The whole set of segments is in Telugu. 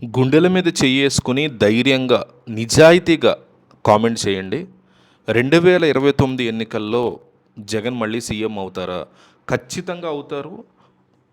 గుండెల మీద చెయ్యేసుకుని ధైర్యంగా, నిజాయితీగా కామెంట్ చేయండి. 2029 ఎన్నికల్లో జగన్ మళ్ళీ సీఎం అవుతారా? ఖచ్చితంగా అవుతారు.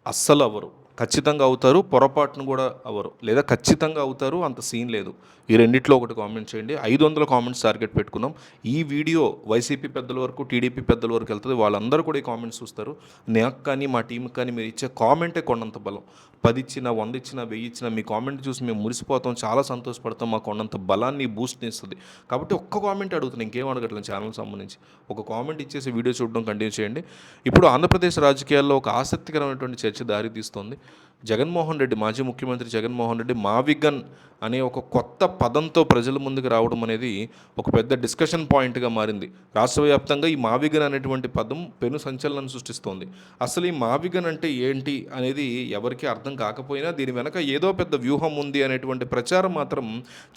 అస్సలు అవ్వరు. ఖచ్చితంగా అవుతారు. పొరపాటును కూడా అవ్వరు. లేదా ఖచ్చితంగా అవుతారు. అంత సీన్ లేదు. ఈ రెండిట్లో ఒకటి కామెంట్ చేయండి. 500 కామెంట్స్ టార్గెట్ పెట్టుకున్నాం. ఈ వీడియో వైసీపీ పెద్దల వరకు, టీడీపీ పెద్దల వరకు వెళ్తుంది. వాళ్ళందరూ కూడా ఈ కామెంట్స్ చూస్తారు. నాకు కానీ మా టీంకి కానీ మీరు ఇచ్చే కామెంటే కొండంత బలం. 10 ఇచ్చినా, 100 ఇచ్చినా, 1000 ఇచ్చినా మీ కామెంట్ చూసి మేము మురిసిపోతాం, చాలా సంతోషపడతాం. మాకు కొండంత బలాన్ని, బూస్ట్ని ఇస్తుంది. కాబట్టి ఒక్క కామెంట్ అడుగుతున్నాను, ఇంకేం అడగట్లేదు. ఛానల్ సంబంధించి ఒక కామెంట్ ఇచ్చేసి వీడియో చూడడం కంటిన్యూ చేయండి. ఇప్పుడు ఆంధ్రప్రదేశ్ రాజకీయాల్లో ఒక ఆసక్తికరమైనటువంటి చర్చ దారితీస్తోంది. జగన్మోహన్ రెడ్డి, మాజీ ముఖ్యమంత్రి జగన్మోహన్ రెడ్డి మావిగన్ అనే ఒక కొత్త పదంతో ప్రజల ముందుకు రావడం అనేది ఒక పెద్ద డిస్కషన్ పాయింట్గా మారింది. రాష్ట్ర వ్యాప్తంగా ఈ మావిగన్ అనేటువంటి పదం పెను సంచలనం సృష్టిస్తోంది. అసలు ఈ మావిగన్ అంటే ఏంటి అనేది ఎవరికీ అర్థం కాకపోయినా దీని వెనక ఏదో పెద్ద వ్యూహం ఉంది అనేటువంటి ప్రచారం మాత్రం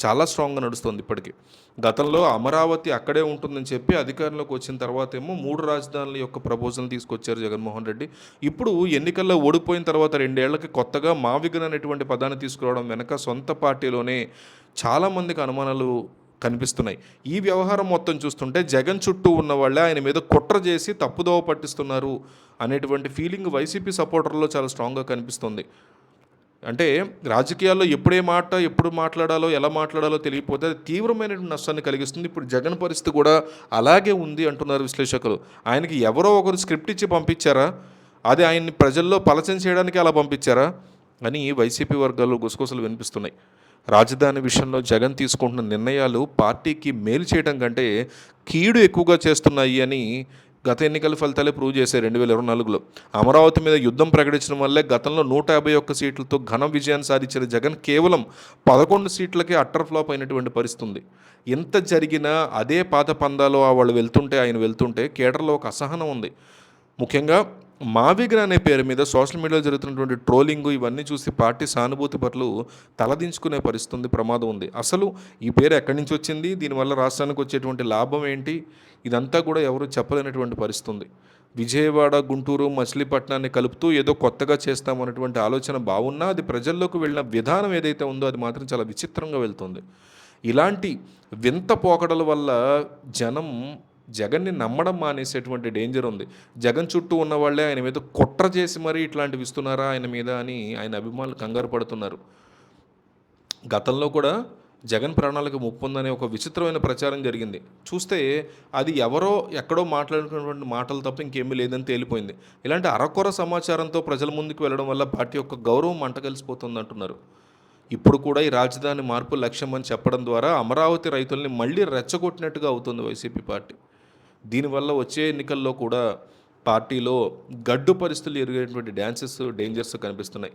చాలా స్ట్రాంగ్గా నడుస్తుంది ఇప్పటికీ. గతంలో అమరావతి అక్కడే ఉంటుందని చెప్పి అధికారంలోకి వచ్చిన తర్వాత ఏమో 3 రాజధానుల యొక్క ప్రపోజల్ తీసుకొచ్చారు జగన్మోహన్ రెడ్డి. ఇప్పుడు ఎన్నికల్లో ఓడిపోయిన తర్వాత 2 ఏళ్లకి కొత్తగా మావిగన్ అనేటువంటి పదాన్ని తీసుకురావడం వెనక సొంత పార్టీలోనే చాలామందికి అనుమానాలు కనిపిస్తున్నాయి. ఈ వ్యవహారం మొత్తం చూస్తుంటే జగన్ చుట్టూ ఉన్న వాళ్ళే ఆయన మీద కుట్ర చేసి తప్పుదోవ పట్టిస్తున్నారు అనేటువంటి ఫీలింగ్ వైసీపీ సపోర్టర్లో చాలా స్ట్రాంగ్గా కనిపిస్తుంది. అంటే రాజకీయాల్లో ఎప్పుడు మాట్లాడాలో, ఎలా మాట్లాడాలో తెలియకపోతే అది తీవ్రమైనటువంటి నష్టాన్ని కలిగిస్తుంది. ఇప్పుడు జగన్ పరిస్థితి కూడా అలాగే ఉంది అంటున్నారు విశ్లేషకులు. ఆయనకి ఎవరో ఒకరు స్క్రిప్ట్ ఇచ్చి పంపించారా? అది ఆయన్ని ప్రజల్లో పలచన చేయడానికి అలా పంపించారా అని వైసీపీ వర్గాల్లో గుసగుసలు వినిపిస్తున్నాయి. రాజధాని విషయంలో జగన్ తీసుకుంటున్న నిర్ణయాలు పార్టీకి మేలు చేయడం కంటే కీడు ఎక్కువగా చేస్తున్నాయి అని గత ఎన్నికల ఫలితాలే ప్రూవ్ చేశాయి. 2024లో అమరావతి మీద యుద్ధం ప్రకటించడం వల్లే గతంలో 151 సీట్లతో ఘన విజయాన్ని సాధించిన జగన్ కేవలం 11 సీట్లకే అట్టర్ ఫ్లాప్ అయినటువంటి పరిస్థితి ఉంది. ఎంత జరిగినా అదే పాత పందాలో ఆయన వెళ్తుంటే కేడర్లో ఒక అసహనం ఉంది. ముఖ్యంగా మావిగన్ అనే పేరు మీద సోషల్ మీడియాలో జరుగుతున్నటువంటి ట్రోలింగ్ ఇవన్నీ చూసి పార్టీ సానుభూతి పట్ల తలదించుకునే పరిస్థితి, ప్రమాదం ఉంది. అసలు ఈ పేరు ఎక్కడి నుంచి వచ్చింది, దీనివల్ల రాష్ట్రానికి వచ్చేటువంటి లాభం ఏంటి, ఇదంతా కూడా ఎవరు చెప్పలేనటువంటి పరిస్థితి ఉంది. విజయవాడ, గుంటూరు, మచిలీపట్నాన్ని కలుపుతూ ఏదో కొత్తగా చేస్తామన్నటువంటి ఆలోచన బాగున్నా అది ప్రజల్లోకి వెళ్ళిన విధానం ఏదైతే ఉందో అది మాత్రం చాలా విచిత్రంగా వెళ్తుంది. ఇలాంటి వింత పోకడల వల్ల జనం జగన్ని నమ్మడం మానేసేటువంటి డేంజర్ ఉంది. జగన్ చుట్టూ ఉన్న వాళ్ళే ఆయన మీద కుట్ర చేసి మరీ ఇట్లాంటివి ఇస్తున్నారా ఆయన మీద అని ఆయన అభిమానులు కంగారు పడుతున్నారు. గతంలో కూడా జగన్ ప్రాణాలకు ముప్పు ఉందనే ఒక విచిత్రమైన ప్రచారం జరిగింది. చూస్తే అది ఎవరో ఎక్కడో మాట్లాడుకున్నటువంటి మాటలు తప్ప ఇంకేమీ లేదని తేలిపోయింది. ఇలాంటి అరకొర సమాచారంతో ప్రజల ముందుకు వెళ్ళడం వల్ల పార్టీ యొక్క గౌరవం మంటగలిసిపోతుంది అంటున్నారు. ఇప్పుడు కూడా ఈ రాజధాని మార్పు లక్ష్యం అని చెప్పడం ద్వారా అమరావతి రైతుల్ని మళ్ళీ రెచ్చగొట్టినట్టుగా అవుతుంది వైసీపీ పార్టీ. దీనివల్ల వచ్చే ఎన్నికల్లో కూడా పార్టీలో గడ్డు పరిస్థితులు ఎరిగేటువంటి డేంజర్స్ కనిపిస్తున్నాయి.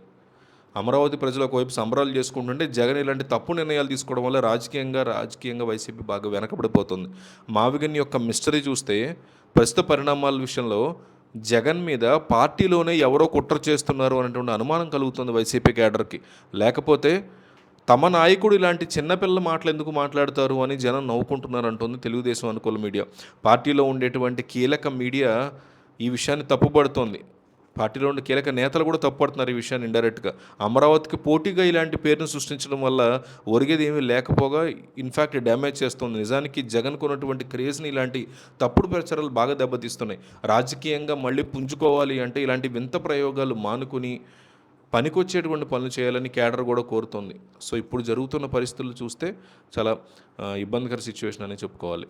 అమరావతి ప్రజలు ఒకవైపు సంబరాలు చేసుకుంటుంటే జగన్ ఇలాంటి తప్పు నిర్ణయాలు తీసుకోవడం వల్ల రాజకీయంగా వైసీపీ బాగా వెనకబడిపోతుంది. మావిగన్ యొక్క మిస్టరీ చూస్తే ప్రస్తుత పరిణామాల విషయంలో జగన్ మీద పార్టీలోనే ఎవరో కుట్ర చేస్తున్నారు అనేటువంటి అనుమానం కలుగుతుంది వైసీపీ క్యాడర్కి. లేకపోతే తమ నాయకుడు ఇలాంటి చిన్నపిల్లల మాటలు ఎందుకు మాట్లాడతారు అని జనం నవ్వుకుంటున్నారు అంటుంది తెలుగుదేశం అనుకూల మీడియా. పార్టీలో ఉండేటువంటి కీలక మీడియా ఈ విషయాన్ని తప్పుపడుతోంది. పార్టీలో ఉండే కీలక నేతలు కూడా తప్పుపడుతున్నారు ఈ విషయాన్ని ఇండైరెక్ట్గా. అమరావతికి పోటీగా ఇలాంటి పేరును సృష్టించడం వల్ల ఒరిగేది ఏమీ లేకపోగా ఇన్ఫ్యాక్ట్ డ్యామేజ్ చేస్తుంది. నిజానికి జగన్కు ఉన్నటువంటి క్రేజ్ని ఇలాంటి తప్పుడు ప్రచారాలు బాగా దెబ్బతీస్తున్నాయి. రాజకీయంగా మళ్ళీ పుంజుకోవాలి అంటే ఇలాంటి వింత ప్రయోగాలు మానుకుని పనికొచ్చేటువంటి పనులు చేయాలని క్యాడర్ కూడా కోరుతోంది. సో ఇప్పుడు జరుగుతున్న పరిస్థితులు చూస్తే చాలా ఇబ్బందికర సిచ్యువేషన్ అని చెప్పుకోవాలి.